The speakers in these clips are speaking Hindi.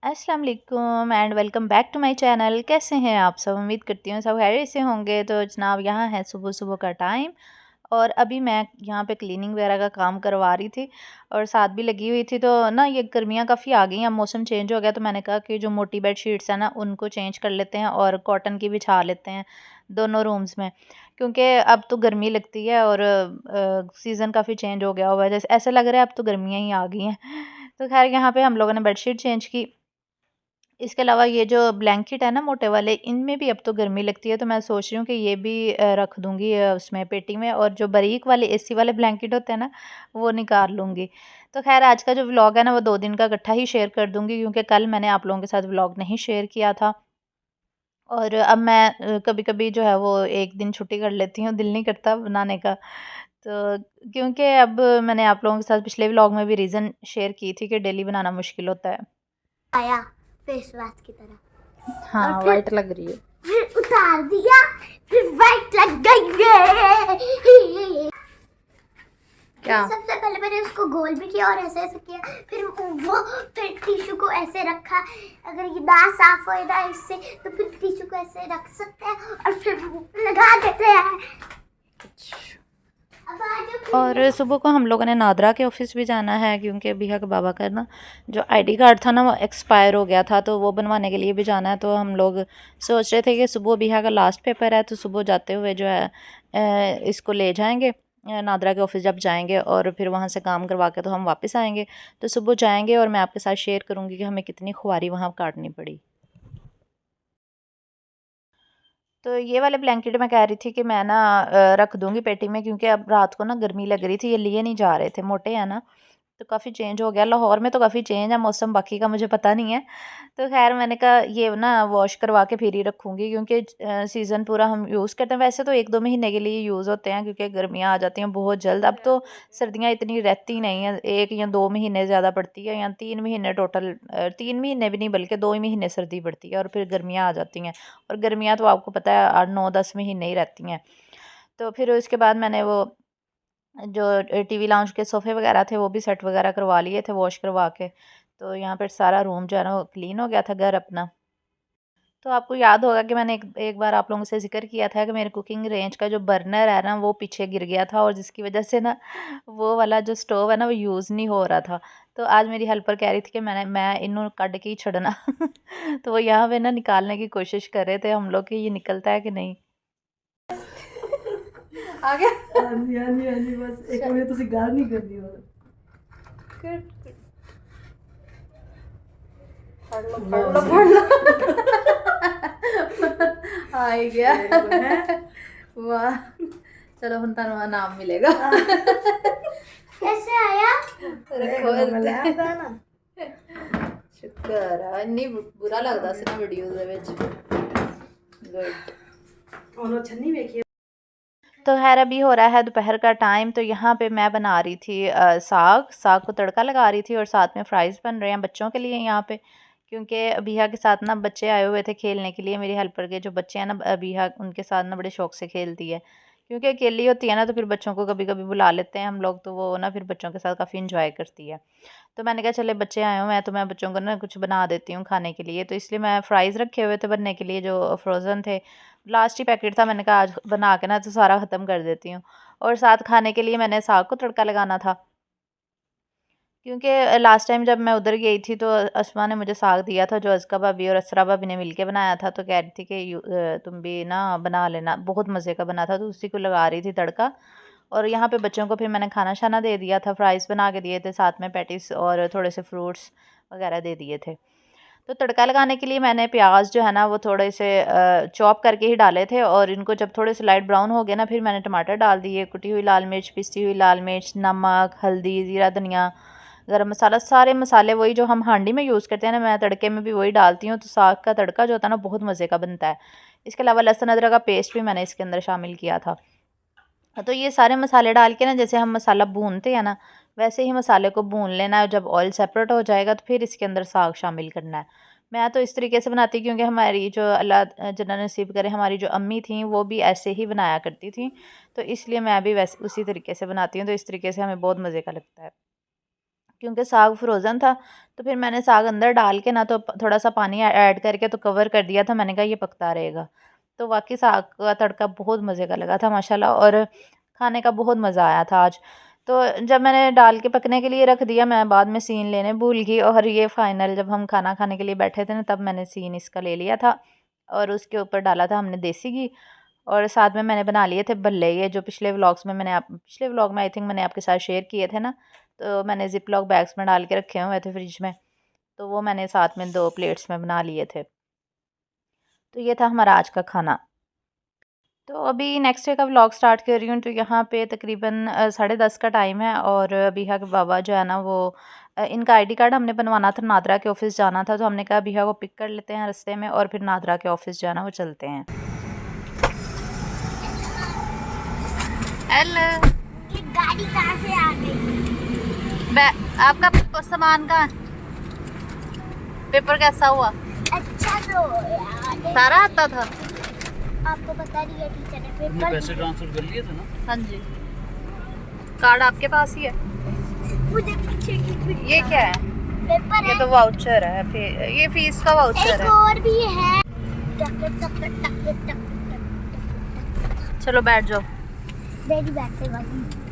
अस्सलाम वालेकुम and welcome back to my channel. कैसे हैं आप सब? उम्मीद करती हूँ सब खैरियत से होंगे। तो जनाब यहाँ है सुबह सुबह का टाइम और अभी मैं यहाँ पे क्लीनिंग वगैरह का काम करवा रही थी और साथ भी लगी हुई थी। तो ना ये गर्मियाँ काफ़ी आ गई हैं, मौसम चेंज हो गया, तो मैंने कहा कि जो मोटी बेड शीट्स हैं ना उनको चेंज कर लेते हैं और कॉटन की बिछा लेते हैं दोनों रूम्स में, क्योंकि अब तो गर्मी लगती है और सीज़न काफ़ी चेंज हो गया हुआ है। जैसे ऐसा लग रहा है अब तो गर्मियाँ ही आ गई हैं। तो खैर यहाँ पे हम लोगों ने बेडशीट चेंज की। इसके अलावा ये जो ब्लैंकेट है ना मोटे वाले, इनमें भी अब तो गर्मी लगती है, तो मैं सोच रही हूँ कि ये भी रख दूँगी उसमें पेटी में, और जो बारीक वाले एसी वाले ब्लैंकेट होते हैं ना वो निकाल लूँगी। तो ख़ैर आज का जो व्लॉग है ना वो 2 दिन का इकट्ठा ही शेयर कर दूँगी, क्योंकि कल मैंने आप लोगों के साथ व्लॉग नहीं शेयर किया था। और अब मैं कभी-कभी जो है वो 1 दिन छुट्टी कर लेती हूँ, दिल नहीं करता बनाने का। तो क्योंकि अब मैंने आप लोगों के साथ पिछले व्लॉग में भी रीज़न शेयर की थी कि डेली बनाना मुश्किल होता है। आया फेस मास्क की तरह। हाँ, और वाइट लग रही है। फिर उतार दिया, फिर वाइट लग गई है। क्या? सबसे पहले मैंने उसको गोल भी किया और ऐसे ऐसे किया, फिर टिश्यू को ऐसे रखा। अगर ये ना साफ हो ना इससे तो फिर टिश्यू को ऐसे रख सकते हैं और फिर मुंह पे लगा देते हैं। अब आ जाओ। और सुबह को हम लोगों ने नादरा के ऑफिस भी जाना है, क्योंकि बिहा के बाबा का ना जो आईडी कार्ड था ना वो एक्सपायर हो गया था, तो वो बनवाने के लिए भी जाना है। तो हम लोग सोच रहे थे कि सुबह बिहा का लास्ट पेपर है, तो सुबह जाते हुए जो है इसको ले जाएंगे नादरा के ऑफिस जब जाएंगे, और फिर वहाँ से काम करवा के तो हम वापस आएंगे। तो सुबह जाएंगे और मैं आपके साथ शेयर करूँगी कि हमें कितनी खुआरी वहाँ काटनी पड़ी। तो ये वाले ब्लैंकेट मैं कह रही थी कि मैं ना रख दूँगी पेटी में, क्योंकि अब रात को ना गर्मी लग रही थी, ये लिए नहीं जा रहे थे, मोटे हैं ना। तो काफ़ी चेंज हो गया, लाहौर में तो काफ़ी चेंज है मौसम, बाकी का मुझे पता नहीं है। तो ख़ैर मैंने कहा ये ना वॉश करवा के फिर ही रखूँगी, क्योंकि सीज़न पूरा हम यूज़ करते हैं। वैसे तो 1-2 महीने के लिए यूज़ होते हैं, क्योंकि गर्मियाँ आ जाती हैं बहुत जल्द। अब तो सर्दियाँ इतनी रहती नहीं हैं, 1 या 2 महीने ज़्यादा पड़ती है, या 3 महीने टोटल, 3 महीने भी नहीं बल्कि 2 ही महीने सर्दी पड़ती है और फिर गर्मियाँ आ जाती हैं। और गर्मियाँ तो आपको पता है 8, 9, 10 महीने ही रहती हैं। तो फिर उसके बाद मैंने वो जो टीवी लाउंज के सोफ़े वगैरह थे वो भी सेट वगैरह करवा लिए थे वॉश करवा के। तो यहाँ पर सारा रूम जो है ना वो क्लीन हो गया था, घर अपना। तो आपको याद होगा कि मैंने एक एक बार आप लोगों से ज़िक्र किया था कि मेरे कुकिंग रेंज का जो बर्नर है ना वो पीछे गिर गया था, और जिसकी वजह से ना वो वाला जो स्टोव है ना वो यूज़ नहीं हो रहा था। तो आज मेरी हेल्पर कह रही थी कि मैं इन्हू कट के ही छड़ना। तो वो यहाँ पे ना निकालने की कोशिश कर रहे थे हम लोग कि ये निकलता है कि नहीं। आ गया। हाँ जी हाँ जी हाँ जी, बस एक मिनट तुसी गल नहीं करनी और फड़ लो फड़ लो। आ ही गया। वाह, चलो हम तनु इनाम मिलेगा। कैसे आया? रखो ना। शुक्र है, इन्नी बुरा लगता सी ना वीडियो दे विच। गुड। और छन्नी देखिए। तो खैर अभी हो रहा है दोपहर का टाइम। तो यहाँ पे मैं बना रही थी साग को तड़का लगा रही थी, और साथ में फ्राइज़ बन रहे हैं बच्चों के लिए यहाँ पे, क्योंकि अबिहा के साथ ना बच्चे आए हुए थे खेलने के लिए। मेरी हेल्पर के जो बच्चे हैं ना, अबिहा उनके साथ ना बड़े शौक से खेलती है, क्योंकि अकेली होती है ना, तो फिर बच्चों को कभी कभी बुला लेते हैं हम लोग, तो वो ना फिर बच्चों के साथ काफ़ी इंजॉय करती है। तो मैंने कहा चले बच्चे आए हुए हैं तो मैं बच्चों को ना कुछ बना देती हूँ खाने के लिए। तो इसलिए मैं फ़्राइज़ रखे हुए थे बनने के लिए, जो फ्रोज़न थे, लास्ट ही पैकेट था। मैंने कहा आज बना के ना तो सारा ख़त्म कर देती हूँ। और साथ खाने के लिए मैंने साग को तड़का लगाना था, क्योंकि लास्ट टाइम जब मैं उधर गई थी तो अस्मा ने मुझे साग दिया था, जो अज़का भाभी और असरा भाभी ने मिलके बनाया था। तो कह रही थी कि तुम भी ना बना लेना, बहुत मज़े का बना था। तो उसी को लगा रही थी तड़का। और यहाँ पे बच्चों को फिर मैंने खाना शाना दे दिया था, फ्राइज़ बना के दिए थे, साथ में पैटीज़ और थोड़े से फ्रूट्स वगैरह दे दिए थे। तो तड़का लगाने के लिए मैंने प्याज जो है ना वो थोड़े से चॉप करके ही डाले थे, और इनको जब थोड़े से लाइट ब्राउन हो गए ना, फिर मैंने टमाटर डाल दिए, कुटी हुई लाल मिर्च, पिसी हुई लाल मिर्च, नमक, हल्दी, ज़ीरा, धनिया, गरम मसाला, सारे मसाले वही जो हम हांडी में यूज़ करते हैं ना, मैं तड़के में भी वही डालती हूँ। तो साग का तड़का जो होता है ना बहुत मज़े का बनता है। इसके अलावा लहसुन अदरक का पेस्ट भी मैंने इसके अंदर शामिल किया था। तो ये सारे मसाले डाल के ना, जैसे हम मसाला भूनते हैं ना वैसे ही मसाले को भून लेना है। जब ऑयल सेपरेट हो जाएगा तो फिर इसके अंदर साग शामिल करना है। मैं तो इस तरीके से बनाती, क्योंकि हमारी जो अल्लाह जन्नत नसीब करे, हमारी जो अम्मी थी वो भी ऐसे ही बनाया करती थी। तो इसलिए मैं भी वैसे उसी तरीके से बनाती हूँ। तो इस तरीके से हमें बहुत मज़े का लगता है, क्योंकि साग फ्रोज़न था। तो फिर मैंने साग अंदर डाल के ना तो थोड़ा सा पानी ऐड करके तो कवर कर दिया था। मैंने कहा ये पकता रहेगा। तो वाक़ई साग का तड़का बहुत मज़े का लगा था माशाल्लाह, और खाने का बहुत मज़ा आया था आज। तो जब मैंने डाल के पकने के लिए रख दिया, मैं बाद में सीन लेने भूल गई, और ये फ़ाइनल जब हम खाना खाने के लिए बैठे थे ना, तब मैंने सीन इसका ले लिया था और उसके ऊपर डाला था हमने देसी घी, और साथ में मैंने बना लिए थे भल्ले, ये जो पिछले व्लॉग में आई थिंक मैंने आपके साथ शेयर किए थे ना। तो मैंने ज़िप लॉक बैग्स में डाल के रखे हुए थे फ्रिज में, तो वो मैंने साथ में 2 प्लेट्स में बना लिए थे। तो ये था हमारा आज का खाना। तो अभी नेक्स्ट डे का व्लॉग स्टार्ट कर रही हूँ। तो यहाँ पे तकरीबन 10:30 का टाइम है, और अबिहा के बाबा जो है ना वो इनका आईडी कार्ड हमने बनवाना था, नादरा के ऑफिस जाना था। तो हमने कहा अबिहा को पिक कर लेते हैं रास्ते में, और फिर नादरा के ऑफिस जो है ना वो चलते हैं। हेलो, ये गाड़ी कहाँ से आ गई? आपका सामान का पेपर कैसा हुआ? अच्छा तो यार सारा आता था? आपको बता रही है टीचर ने हमने पेपर पैसे ट्रांसफर कर लिए थे ना। हाँ जी, कार्ड आपके पास ही है? मुझे पीछे की ये क्या है? पेपर ये है। तो वाउचर है, फिर ये फीस का वाउचर एक है। और भी है। टक टक टक टक टक। चलो बैठ जाओ। डैडी बैठे वाली।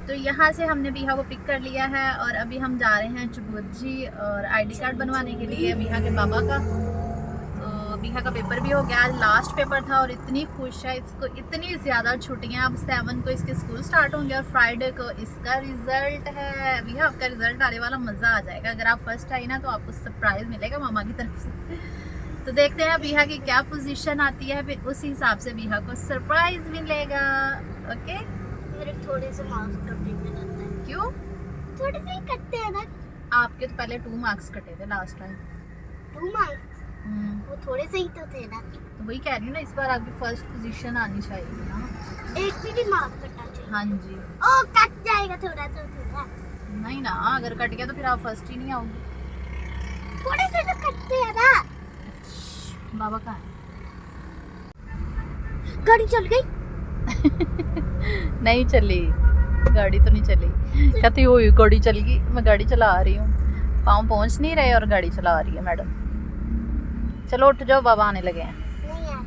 तो यहाँ से हमने बिहा को पिक कर लिया है, और अभी हम जा रहे हैं चुबुर्जी और आईडी कार्ड बनवाने के लिए बिहा के बाबा का। तो बिहा का पेपर भी हो गया, आज लास्ट पेपर था, और इतनी खुश है, इसको इतनी ज़्यादा छुट्टियाँ। अब 7 को इसके स्कूल स्टार्ट होंगे, और फ्राइडे को इसका रिजल्ट है। बिहा आपका रिजल्ट आने वाला, मज़ा आ जाएगा। अगर आप फर्स्ट आई ना तो आपको सरप्राइज़ मिलेगा मामा की तरफ से। तो देखते हैं बिहा की क्या पोजीशन आती है, फिर उस हिसाब से बिहा को सरप्राइज़ मिलेगा। ओके, मेरे थोड़े से मार्क्स कटे में लगता है। क्यों? थोड़े से ही कटते हैं ना। आपके तो पहले 2 मार्क्स कटे थे लास्ट टाइम। 2 मार्क्स वो थोड़े से ही तो थे ना। तो वही कह रही हूँ ना, इस बार आपकी फर्स्ट पोजीशन आनी चाहिए ना। एक भी मार्क्स कटना चाहिए। हाँ जी। ओ कट जाएगा थोड़ा तो थोड़ा। नहीं ना, अगर कट गया तो फिर आप फर्स्ट ही नहीं आओगे। थोड़े से तो कटते हैं ना। बाबा कहाँ है? गाड़ी चल गई। नहीं चली गाड़ी, तो नहीं चली। कहती हुई गाड़ी चल गई, मैं गाड़ी चला रही हूँ। पाँव पहुँच नहीं रहे और गाड़ी चला रही है मैडम। चलो उठ जाओ, बाबा आने लगे हैं। नहीं यार।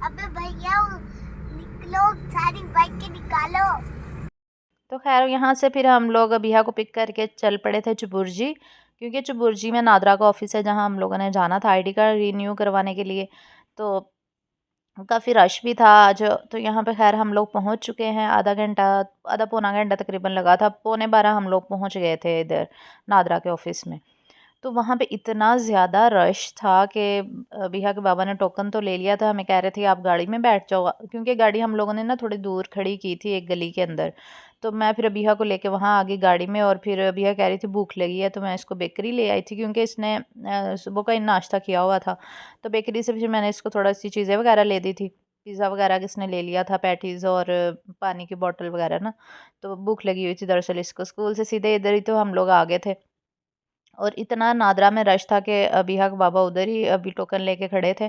अबे भैया निकलो, सारी बाइक के निकालो। तो खैर यहाँ से फिर हम लोग अबिहा को पिक करके चल पड़े थे चुबुर्जी, क्योंकि चुबुर्जी में नादरा का ऑफिस है जहाँ हम लोगों ने जाना था आईडी कार्ड रीन्यू करवाने के लिए। तो काफ़ी रश भी था आज। तो यहाँ पे खैर हम लोग पहुँच चुके हैं। आधा पौना घंटा तकरीबन लगा था, 11:45 हम लोग पहुँच गए थे इधर नादरा के ऑफिस में। तो वहाँ पे इतना ज़्यादा रश था कि बिहा के बाबा ने टोकन तो ले लिया था, हमें कह रहे थे आप गाड़ी में बैठ जाओ, क्योंकि गाड़ी हम लोगों ने ना थोड़ी दूर खड़ी की थी एक गली के अंदर। तो मैं फिर बिहा को लेके वहाँ आ गई गाड़ी में, और फिर बिहा कह रही थी भूख लगी है, तो मैं इसको बेकरी ले आई थी, क्योंकि इसने सुबह का ही नाश्ता किया हुआ था। तो बेकरी से फिर मैंने इसको थोड़ा सी चीज़ें वगैरह ले दी थी, पिज़्ज़ा वगैरह किसने ले लिया था, पैटीज़ और पानी की बोतल वगैरह ना। तो भूख लगी हुई थी दरअसल इसको। स्कूल से सीधे इधर ही तो हम लोग आ गए थे, और इतना नादरा में रश था कि अबिहा के बाबा उधर ही अभी टोकन लेके खड़े थे,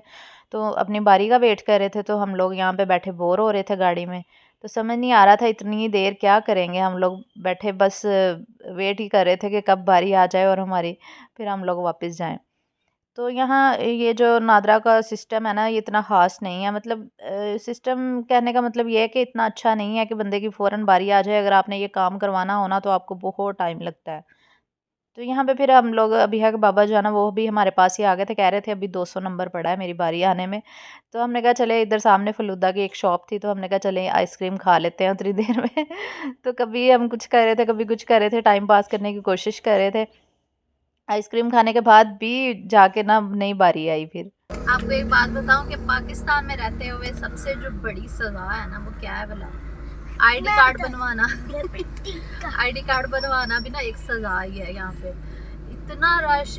तो अपनी बारी का वेट कर रहे थे। तो हम लोग यहाँ पे बैठे बोर हो रहे थे गाड़ी में, तो समझ नहीं आ रहा था इतनी देर क्या करेंगे। हम लोग बैठे बस वेट ही कर रहे थे कि कब बारी आ जाए और हमारी, फिर हम लोग वापस जाएं। तो यहाँ ये जो नादरा का सिस्टम है ना, ये इतना ख़ास नहीं है। मतलब सिस्टम कहने का मतलब ये है कि इतना अच्छा नहीं है कि बंदे की फ़ौरन बारी आ जाए। अगर आपने ये काम करवाना हो ना तो आपको बहुत टाइम लगता है। तो यहाँ पे फिर हम लोग अबिहा के बाबा जो है ना वो भी हमारे पास ही आ गए थे, कह रहे थे अभी 200 नंबर पड़ा है मेरी बारी आने में। तो हमने कहा चले, इधर सामने फलूदा की एक शॉप थी, तो हमने कहा चले आइसक्रीम खा लेते हैं उतनी देर में। तो कभी हम कुछ कर रहे थे, कभी कुछ कर रहे थे, टाइम पास करने की कोशिश कर रहे थे। आइसक्रीम खाने के बाद भी जाके ना नई बारी आई। फिर आपको एक बात बताऊं कि पाकिस्तान में रहते हुए सबसे जो बड़ी सज़ा है ना वो क्या है भला? आईडी कार्ड बनवाना। आईडी कार्ड बनवाना भी ना एक सज़ा ही है। यहाँ पे इतना रश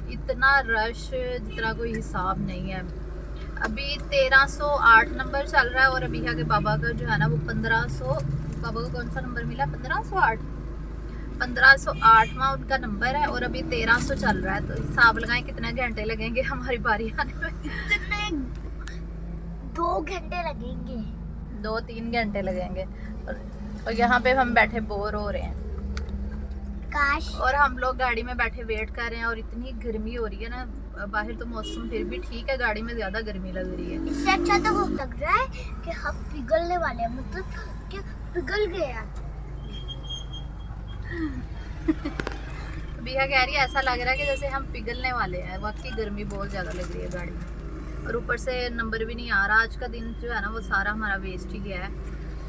जितना कोई हिसाब नहीं है। अभी 1308 नंबर चल रहा है, और अबिहा के बाबा का जो है ना वो 1500, बाबा को कौन सा नंबर मिला? 1508वां उनका नंबर है, और अभी 1300 चल रहा है। तो हिसाब लगाएं कितने घंटे लगेंगे हमारी बारी आने में। इतने 2 घंटे लगेंगे, 2-3 घंटे लगेंगे। और यहाँ पे हम बैठे बोर हो रहे हैं। काश। और हम लोग गाड़ी में बैठे वेट कर रहे हैं और इतनी गर्मी हो रही है ना, बाहर तो मौसम फिर भी ठीक है, गाड़ी में ज़्यादा गर्मी लग रही है। इससे अच्छा तो वो लग रहा है कि हम पिघलने वाले हैं, मतलब कि पिघल गए हैं। बिया कह रही है ऐसा लग रहा है कि जैसे हम पिघलने वाले हैं, वाकई गर्मी बहुत ज़्यादा लग रही है गाड़ी में। और ऊपर से नंबर भी नहीं आ रहा, आज का दिन जो है ना वो सारा हमारा वेस्ट ही गया है।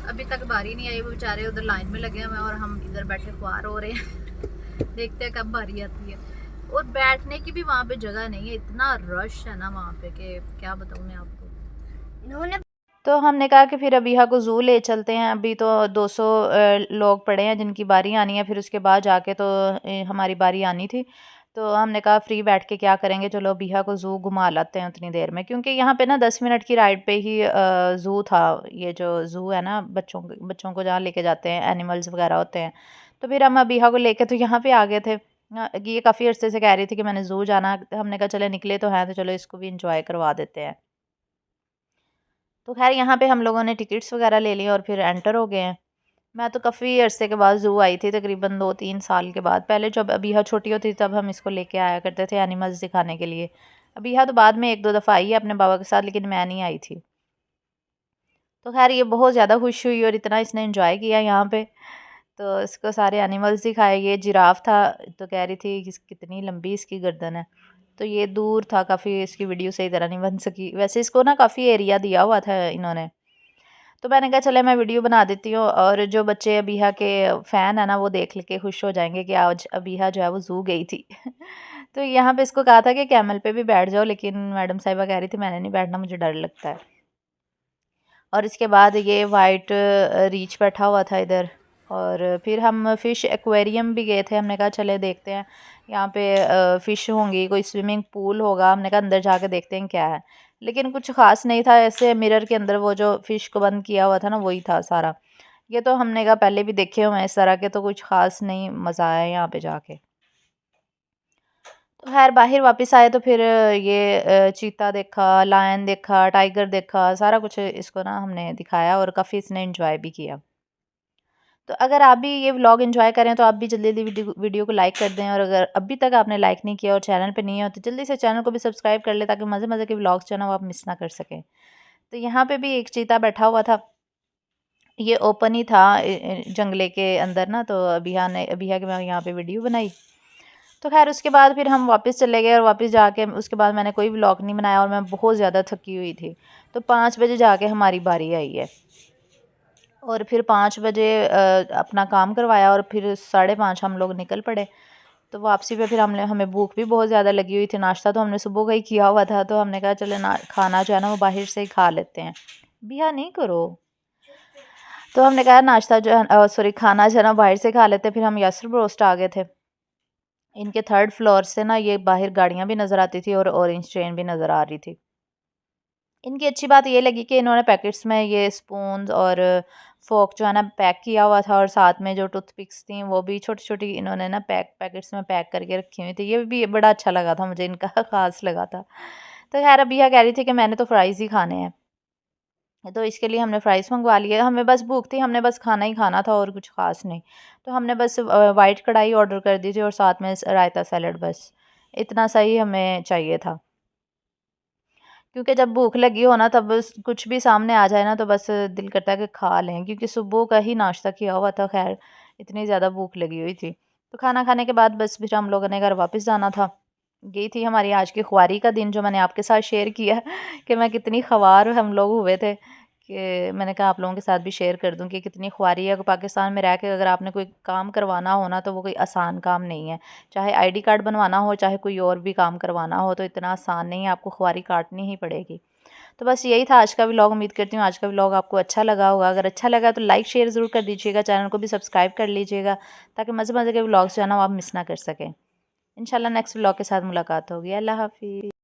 अभी तक बारी नहीं आई, वो बेचारे उधर लाइन में लगे हुए हैं और हम इधर बैठे ख्वार हो रहे हैं। देखते हैं कब बारी आती है। और बैठने की भी वहाँ पे जगह नहीं है, इतना रश है ना वहाँ पे कि क्या बताऊँ मैं आपको। इन्होंने तो हमने कहा कि फिर अबीहा को ज़ू ले चलते हैं। अभी तो 200 लोग पड़े हैं जिनकी बारी आनी है, फिर उसके बाद जाके तो हमारी बारी आनी थी। तो हमने कहा फ्री बैठ के क्या करेंगे, चलो अबीहा को ज़ू घुमा लाते हैं उतनी देर में, क्योंकि यहाँ पे ना 10 मिनट की राइड पे ही ज़ू था। ये जो ज़ू है ना, बच्चों को जहाँ लेके जाते हैं, एनिमल्स वगैरह होते हैं। तो फिर हम अबीहा को लेके तो यहाँ पे आ गए थे। ये काफ़ी अर्से से कह रही थी कि मैंने ज़ू जाना, हमने कहा चले निकले तो हैं तो चलो इसको भी इंजॉय करवा देते हैं। तो खैर यहाँ पे हम लोगों ने टिकट्स वगैरह ले ली और फिर एंटर हो गए हैं। मैं तो काफ़ी अरसे के बाद ज़ू आई थी, तकरीबन 2-3 साल के बाद। पहले जब अबीहा छोटी होती थी तब हम इसको लेके आया करते थे एनिमल्स दिखाने के लिए। अबीहा तो बाद में 1-2 दफ़ा आई है अपने बाबा के साथ, लेकिन मैं नहीं आई थी। तो खैर ये बहुत ज़्यादा खुश हुई और इतना इसने एंजॉय किया यहाँ पे। तो इसको सारे एनिमल्स दिखाए। ये जिराफ था, तो कह रही थी कि कितनी लंबी इसकी गर्दन है। तो ये दूर था काफ़ी, इसकी वीडियो सही तरह नहीं बन सकी। वैसे इसको ना काफ़ी एरिया दिया हुआ था इन्होंने। तो मैंने कहा चले मैं वीडियो बना देती हूँ, और जो बच्चे अबीहा के फ़ैन है ना वो देख के खुश हो जाएंगे कि आज अबीहा जो है वो ज़ू गई थी। तो यहाँ पे इसको कहा था कि कैमल पे भी बैठ जाओ, लेकिन मैडम साहिबा कह रही थी मैंने नहीं बैठना, मुझे डर लगता है। और इसके बाद ये वाइट रीछ बैठा हुआ था इधर। और फिर हम फ़िश एक्वेरियम भी गए थे, हमने कहा चले देखते हैं यहाँ पे फ़िश होंगी, कोई स्विमिंग पूल होगा, हमने कहा अंदर जाके देखते हैं क्या है। लेकिन कुछ ख़ास नहीं था, ऐसे मिरर के अंदर वो जो फ़िश को बंद किया हुआ था ना वही था सारा। ये तो हमने कहा पहले भी देखे हुए हैं इस तरह के, तो कुछ ख़ास नहीं मज़ा आया यहाँ पे जाके। तो खैर बाहर वापस आए तो फिर ये चीता देखा, लायन देखा, टाइगर देखा, सारा कुछ इसको ना हमने दिखाया और काफ़ी इसने एंजॉय भी किया। तो अगर आप भी ये व्लॉग एंजॉय करें तो आप भी जल्दी जल्दी वीडियो को लाइक कर दें, और अगर अभी तक आपने लाइक नहीं किया और चैनल पे नहीं हो तो जल्दी से चैनल को भी सब्सक्राइब कर ले, ताकि मज़े मज़े के व्लॉग्स जो है ना वो आप मिस ना कर सकें। तो यहाँ पे भी एक चीता बैठा हुआ था, ये ओपन ही था जंगले के अंदर ना, तो अबिहा के मैं यहाँ पे वीडियो बनाई। तो खैर उसके बाद फिर हम वापस चले गए, और वापस जाके उसके बाद मैंने कोई व्लॉग नहीं बनाया, और मैं बहुत ज़्यादा थकी हुई थी। तो 5 बजे जाके हमारी बारी आई है, और फिर 5 बजे अपना काम करवाया, और फिर 5:30 हम लोग निकल पड़े। तो वापसी पे फिर हमें भूख भी बहुत ज़्यादा लगी हुई थी। नाश्ता तो हमने सुबह का ही किया हुआ था, तो हमने कहा चले ना खाना जो है ना वो बाहर से ही खा लेते हैं। बिहा नहीं करो। तो हमने कहा नाश्ता जो है सॉरी खाना जो है ना बाहर से खा लेते हैं। फिर हम यासर ब्रोस्ट आ गए थे। इनके 3rd फ्लोर से ना ये बाहर गाड़ियाँ भी नज़र आती थी और ऑरेंज ट्रेन भी नज़र आ रही थी। इनकी अच्छी बात ये लगी कि इन्होंने पैकेट्स में ये स्पून्स और फोक जो है ना पैक किया हुआ था, और साथ में जो टूथपिक्स थी वो भी छोटी छोटी इन्होंने ना पैकेट्स में पैक करके रखी हुई थी। ये भी बड़ा अच्छा लगा था मुझे, इनका ख़ास लगा था। तो खैर अभी यह कह रही थी कि मैंने तो फ्राइज़ ही खाने हैं, तो इसके लिए हमने फ़्राइज़ मंगवा लिए। हमें बस भूख थी, हमने बस खाना ही खाना था और कुछ ख़ास नहीं। तो हमने बस वाइट कढ़ाई ऑर्डर कर दी थी, और साथ में रायता सैलड, बस इतना सा ही हमें चाहिए था। क्योंकि जब भूख लगी हो ना तब बस कुछ भी सामने आ जाए ना तो बस दिल करता है कि खा लें, क्योंकि सुबह का ही नाश्ता किया हुआ था। खैर इतनी ज़्यादा भूख लगी हुई थी। तो खाना खाने के बाद बस फिर हम लोगों ने घर वापस जाना था। यही थी हमारी आज की ख्वारी का दिन, जो मैंने आपके साथ शेयर किया कि मैं कितनी ख्वार हम लोग हुए थे, कि मैंने कहा आप लोगों के साथ भी शेयर कर दूं कि कितनी ख्वारी है। पाकिस्तान में रह के अगर आपने कोई काम करवाना हो ना तो वो कोई आसान काम नहीं है। चाहे आईडी कार्ड बनवाना हो, चाहे कोई और भी काम करवाना हो, तो इतना आसान नहीं है, आपको ख्वारी काटनी ही पड़ेगी। तो बस यही था आज का व्लॉग। उम्मीद करती हूँ आज का व्लॉग आपको अच्छा लगा होगा। अगर अच्छा लगा तो लाइक शेयर ज़रूर कर दीजिएगा, चैनल को भी सब्सक्राइब कर लीजिएगा, ताकि मज़े मज़े के व्लॉग्स जो है ना वो आप मिस ना कर सकें। इंशाल्लाह नेक्स्ट व्लॉग के साथ मुलाकात होगी। अल्लाह हाफिज़।